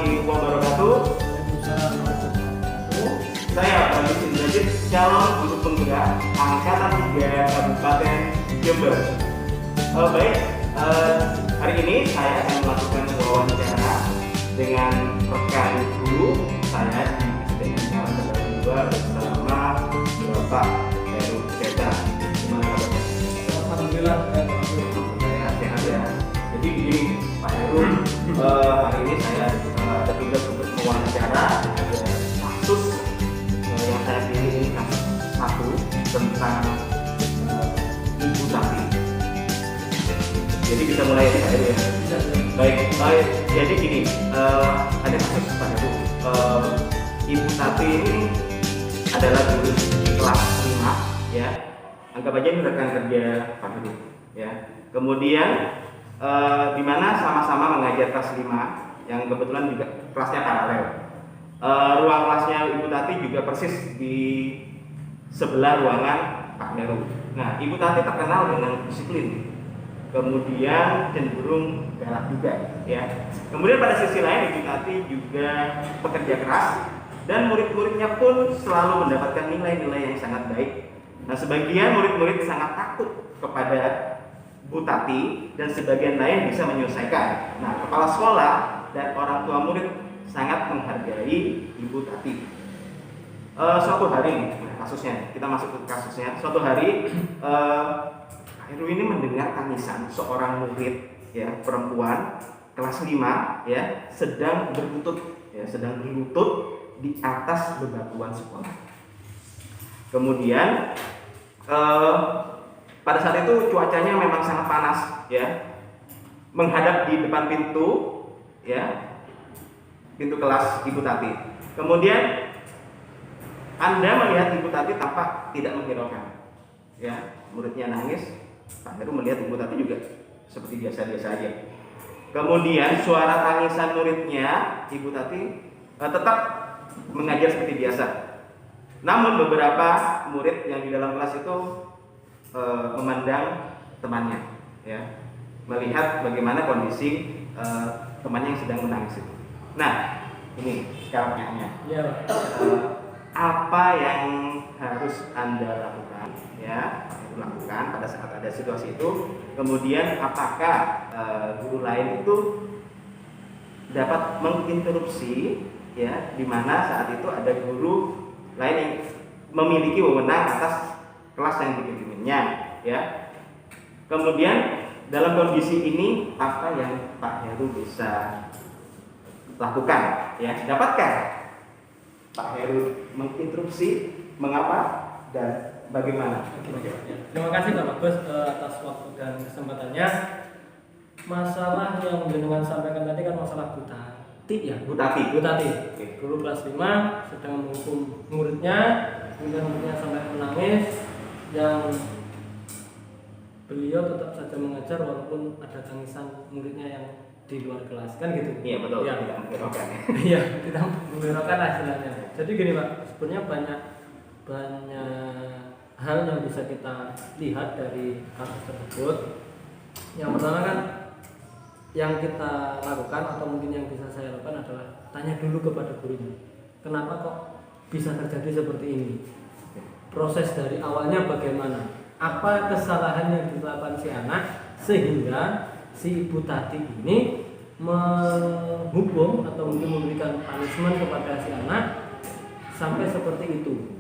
warahmatullahi wabarakatuh. Saya Prabu Sindrajit, calon guru penggerak Angkatan 3 Kabupaten Jember. Baik, hari ini saya akan melakukan wawancara dengan rekan guru saya di SDN Negara 2 bersama Bapak Heru Keta. Gimana kabarnya? Alhamdulillah, Saya sehat ya. Jadi begini Pak Heru, hari ini saya ada tugas untuk mewawancara kasus yang saya pilih ini kasus satu tentang ibu sapi. Jadi kita mulai ya Pak Heru ya. Baik. Jadi gini, ada kasus Pak Heru. Ibu sapi ini adalah guru kelas 5 ya. Anggap aja ini rekan kerja Pak Heru ya. Kemudian di mana sama-sama mengajar kelas 5 yang kebetulan juga kelasnya paralel. Ruang kelasnya Ibu Tati juga persis di sebelah ruangan Pak Heru. Nah, Ibu Tati terkenal dengan disiplin, kemudian cenderung galak juga ya. Kemudian pada sisi lain Ibu Tati juga pekerja keras dan murid-muridnya pun selalu mendapatkan nilai-nilai yang sangat baik. Nah, sebagian murid-murid sangat takut kepada Bu Tati dan sebagian lain bisa menyelesaikan. Nah, kepala sekolah dan orang tua murid sangat menghargai Ibu Tati. Suatu hari, kasusnya, kita masuk ke kasusnya. Suatu hari, Pak Heru ini mendengar tangisan seorang murid ya, perempuan kelas 5 ya, sedang berlutut di atas bebatuan sekolah. Kemudian pada saat itu cuacanya memang sangat panas ya. Menghadap di depan pintu ya, pintu kelas Ibu Tati. Kemudian Anda melihat Ibu Tati tampak tidak menghiraukan ya. Muridnya nangis, Pak Heru melihat Ibu Tati juga seperti biasa-biasa aja. Kemudian suara tangisan muridnya, Ibu Tati tetap mengajar seperti biasa. Namun beberapa murid yang di dalam kelas itu memandang temannya ya, melihat bagaimana kondisi temannya yang sedang menangis itu. Nah, ini sekarang pertanyaannya ya. Apa yang harus Anda lakukan ya, lakukan pada saat ada situasi itu? Kemudian apakah guru lain itu dapat menginterupsi ya, di mana saat itu ada guru lain yang memiliki wewenang atas kelas yang dipimpinnya ya. Kemudian dalam kondisi ini apa yang Pak Heru bisa lakukan ya? Dapatkah Pak Heru menginterupsi, mengapa dan bagaimana? Terima kasih Pak Bagus atas waktu dan kesempatannya. Masalah yang jenengan sampaikan tadi kan masalah Bu Tati ya. Bu Tati. Guru kelas 5 sedang menghukum muridnya, kemudian muridnya sampai menangis, yang beliau tetap saja mengajar walaupun ada tangisan muridnya yang di luar kelas, kan gitu. Iya betul. Ya. Tidak menghiraukan. Iya, tidak menghiraukan lah istilahnya. Jadi gini Pak, sebenarnya banyak hal yang bisa kita lihat dari kasus tersebut. Yang pertama kan yang kita lakukan atau mungkin yang bisa saya lakukan adalah tanya dulu kepada gurunya, kenapa kok bisa terjadi seperti ini, proses dari awalnya bagaimana, apa kesalahan yang dilakukan si anak sehingga si Ibu Tati ini menghukum atau mungkin memberikan punishment kepada si anak sampai seperti itu.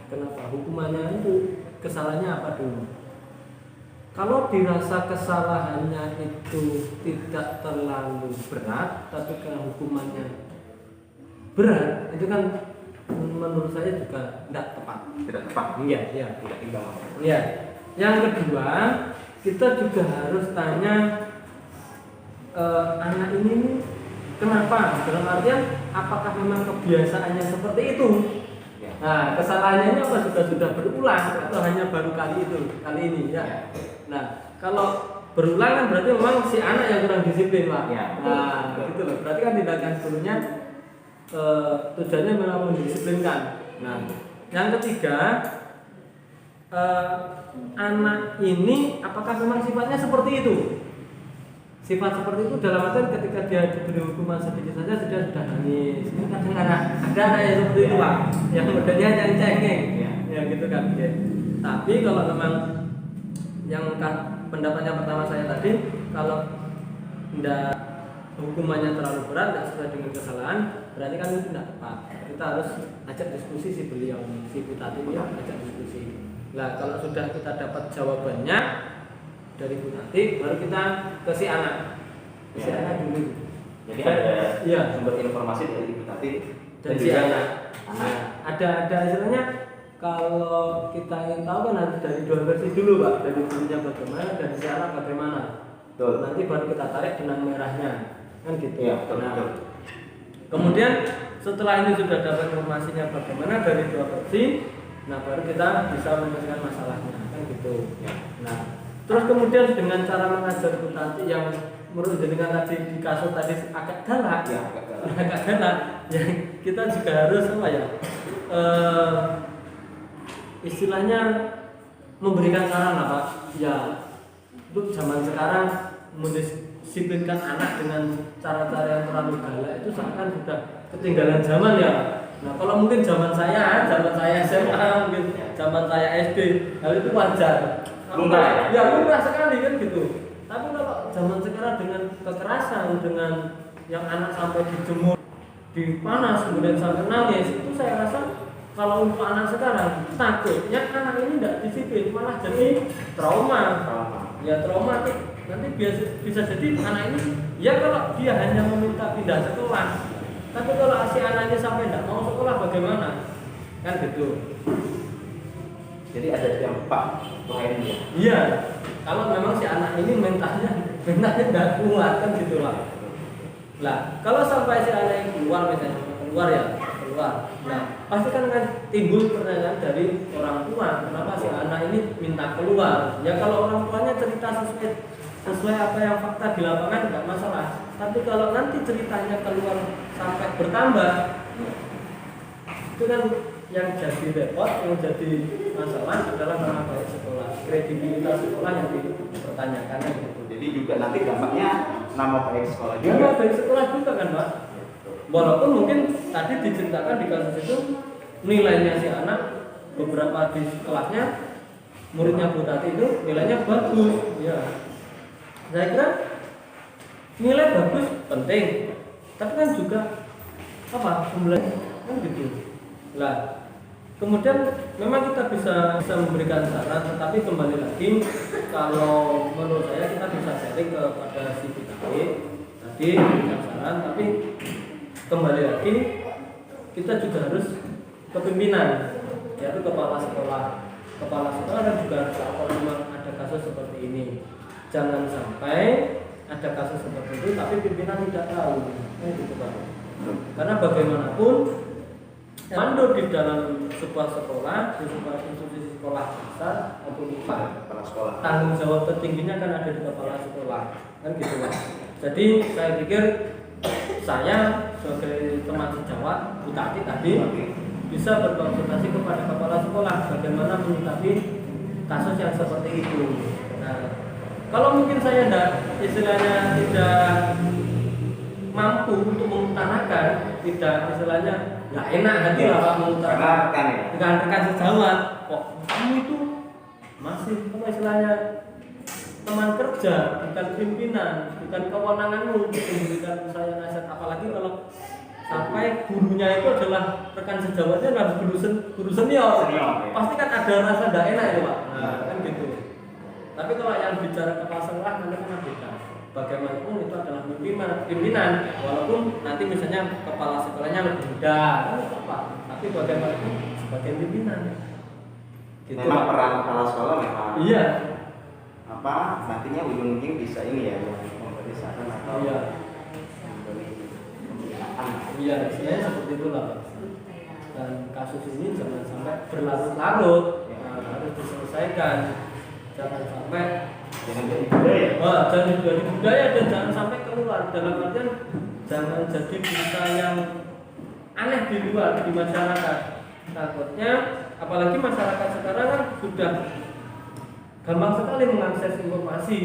Kenapa hukumannya itu, kesalahannya apa dulu? Kalau dirasa kesalahannya itu tidak terlalu berat, tapi karena hukumannya berat, itu kan menurut saya juga tidak tepat. Tidak tepat. Iya. Tidak imbang. Iya. Yang kedua, kita juga harus tanya anak ini kenapa? Dalam artian, apakah memang kebiasaannya seperti itu? Ya. Nah, kesalahannya ini apa sudah berulang atau hanya baru kali ini ya? Nah, kalau berulang kan berarti memang si anak yang kurang disiplin Pak. Ya, Nah, gitu loh. Berarti kan tindakan gurunya tujuannya memang mendisiplinkan. Nah, yang ketiga, anak ini apakah memang sifatnya seperti itu? sifat seperti itu dalam artian ketika dia diberi hukuman sedikit saja dia sudah nangis. Ini kadang ada anak yang seperti itu Pak, yang modelnya yang cengeng, ya gitu kan. Ya. Tapi kalau memang yang pendapatnya pertama saya tadi, kalau tidak hukumannya terlalu berat, tidak sesuai dengan kesalahan, berarti kan itu tidak tepat. Kita harus ajak diskusi si beliau, si Bu Tati ya, ajak diskusi. Nah kalau sudah kita dapat jawabannya dari Bu Tati, baru kita ke si anak, si anak dulu. Jadi ada ya, sumber informasi dari Bu Tati dan si anak. Nah, ada istilahnya kalau kita ingin tahu kan harus dari dua versi dulu Pak, dari gurunya bagaimana dan si anak bagaimana. Betul. Nanti baru kita tarik benang merahnya, kan gitu. Ya, betul. Nah, kemudian setelah ini sudah dapat informasinya bagaimana dari dua versi, nah baru kita bisa menyelesaikan masalahnya, kan gitu. Ya. Nah, terus kemudian dengan cara mengajar Bu Tati yang menurut jenengan tadi di kasus tadi agak galak, Ya, agak galak, yang kita juga harus apa ya? Istilahnya memberikan saran lah Pak. Ya, untuk zaman sekarang mendisiplinkan anak dengan cara-cara yang terlalu galak itu seakan sudah ketinggalan zaman ya. Nah kalau mungkin zaman saya SMA, mungkin zaman saya SD, hal itu wajar. Lumrah ya lumrah sekali kan gitu. Tapi kalau zaman sekarang dengan kekerasan, dengan yang anak sampai dijemur di panas kemudian sampai nangis, itu saya rasa kalau untuk anak sekarang takutnya anak ini tidak disiplin malah jadi trauma. Ya traumatik. Nanti bisa jadi anak ini ya kalau dia hanya meminta pindah sekolah, tapi kalau si anaknya sampai tidak mau sekolah bagaimana? Kan gitu. Jadi ada dampak lainnya. Iya. Kalau memang si anak ini mentalnya tidak kuat kan gitulah. Lah, kalau sampai si anak yang keluar misalnya keluar. Nah, pasti kan timbul pertanyaan dari orang tua, kenapa si anak ini minta keluar? Ya kalau orang tuanya cerita sesuai apa yang fakta di lapangan tidak masalah. Tapi kalau nanti ceritanya keluar sampai bertambah, itu kan yang jadi repot, yang jadi masalah adalah nama baik sekolah, kredibilitas sekolah yang dipertanyakan gitu. Jadi juga nanti dampaknya nama baik sekolah juga. Nama baik sekolah juga kan Pak. Walaupun mungkin tadi diceritakan di kasus itu nilainya si anak beberapa di kelasnya muridnya Bu Tati itu nilainya bagus, ya. Saya kira nilai bagus penting, tapi kan juga apa pembelajaran kan gitu. Lah, kemudian memang kita bisa memberikan saran, tetapi kembali lagi kalau menurut saya kita bisa sharing kepada si Bu Tati tadi memberikan saran, tapi kembali lagi kita juga harus kepimpinan, yaitu kepala sekolah kan juga harus tahu kalau memang ada kasus seperti ini. Jangan sampai ada kasus seperti itu tapi pimpinan tidak tahu, gitu Pak. Karena bagaimanapun mandor di dalam sebuah sekolah, di sebuah institusi sekolah besar maupun kepala sekolah, tanggung jawab tertingginya kan ada di kepala sekolah, kan gitu Pak. Jadi saya pikir saya sebagai teman sejawat Bu Tati tadi bisa berkonsultasi kepada kepala sekolah bagaimana menyikapi kasus yang seperti itu. Nah, kalau mungkin saya istilahnya tidak mampu untuk mengutarakan, tidak istilahnya nggak enak hati lah Pak mengutarakan dengan rekan sejawat, kok kamu itu masih apa istilahnya teman kerja, bukan pimpinan, bukan kewenanganmu untuk memberikan saya nasihat, apalagi kalau sampai gurunya itu adalah rekan sejawatnya adalah guru senior. Pasti kan ada rasa tidak enak ya Pak. Nah, kan gitu. Tapi kalau yang bicara kepala sekolah nanti kan beda. Bagaimanapun itu adalah pimpinan, walaupun nanti misalnya kepala sekolahnya lebih muda, kan apa? Tapi bagaimanapun sebagai pimpinan. Gitu, memang peran kepala sekolah memang. Iya. Nantinya ujung-ujung bisa ini ya, memberi saran atau memberi pembinaan. Iya, istilahnya seperti itulah Pak. Dan kasus ini jangan sampai berlarut-larut, harus diselesaikan. Jangan sampai jadi budaya. Jangan jadi budaya dan jangan sampai keluar. Dalam artian jangan jadi berita yang aneh di luar di masyarakat. Takutnya, apalagi masyarakat sekarang kan sudah gampang sekali mengakses informasi.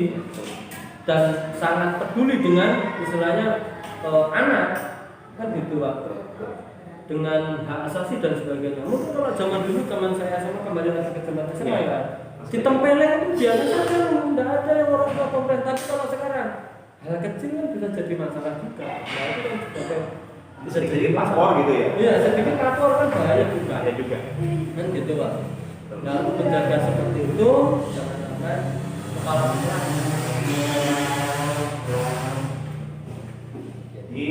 dan sangat peduli dengan istilahnya anak kan gitu Pak, dengan hak asasi dan sebagainya. Mungkin kalau zaman dulu zaman saya sama kembali lagi ke zaman SMA ya, ditempelin itu biasa saja, tidak ada yang orang tua komplain. Tapi kalau sekarang hal kecil kan bisa jadi masalah juga. Nah itu kan juga bisa jadi paspor gitu ya. Iya, sedikit lapor kan bahaya juga. Ya juga. Kan gitu Pak. Nah untuk menjaga seperti itu jangan sampai kepala sekolah. Jadi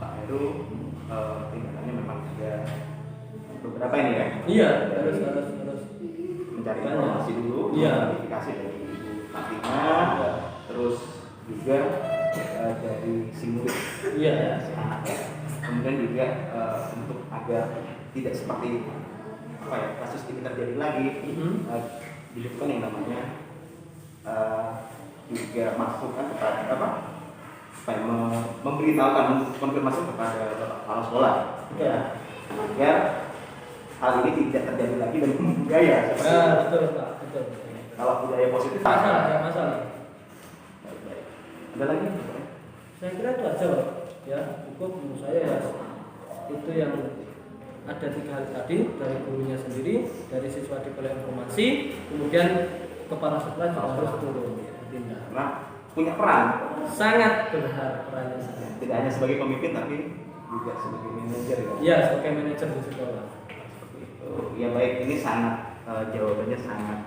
Pak Heru tindakannya memang ada beberapa ini ya. Iya, harus Mencari informasi dulu, iya, verifikasi dari Ibu Fatimah, terus juga dari si murid, iya, si anaknya. Kemudian juga untuk agar tidak seperti apa ya kasus ini terjadi lagi, dilakukan yang namanya juga masukan kepada apa? Supaya memberitahukan, konfirmasi kepada kepala sekolah, ya, agar hal ini tidak terjadi lagi dan budaya seperti itu. betul Pak, betul. Kalau budaya positif Masalah. ada lagi? Saya kira itu aja Pak. Ya, cukup menurut saya ya. Itu yang ada 3 hal tadi, dari gurunya sendiri, dari siswa diberi informasi, kemudian kepala sekolah juga harus turun bertindak. Karena punya peran, Sangat besar perannya saya. tidak hanya sebagai pemimpin tapi juga sebagai manajer ya. Iya, sebagai manajer di sekolah. Seperti itu. Ya baik, ini sangat jawabannya sangat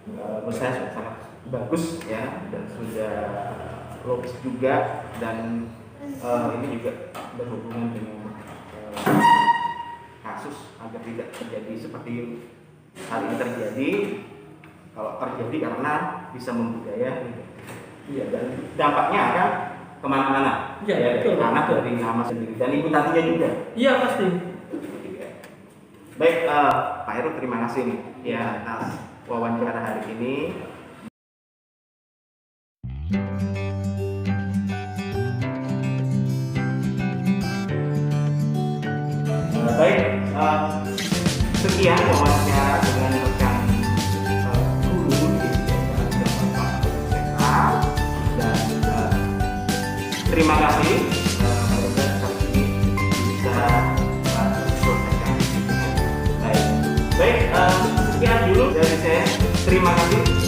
menurut saya sudah sangat bagus ya, dan sudah logis juga, dan ini juga berhubungan dengan kasus agar tidak terjadi seperti hal ini terjadi. Kalau terjadi karena bisa membudaya, iya, dan dampaknya akan kemana-mana. Iya, ya, betul, dari anak, betul. dari mama sendiri dan ibu nantinya juga. Iya pasti. Baik, Pak Heru, terima kasih nih ya atas wawancara hari ini. Baik, sekian wawancara dengan rekan guru di Bapak SMA, dan terima kasih. Semoga kali ini bisa selesaikan. Baik, sekian dulu dari saya. Terima kasih.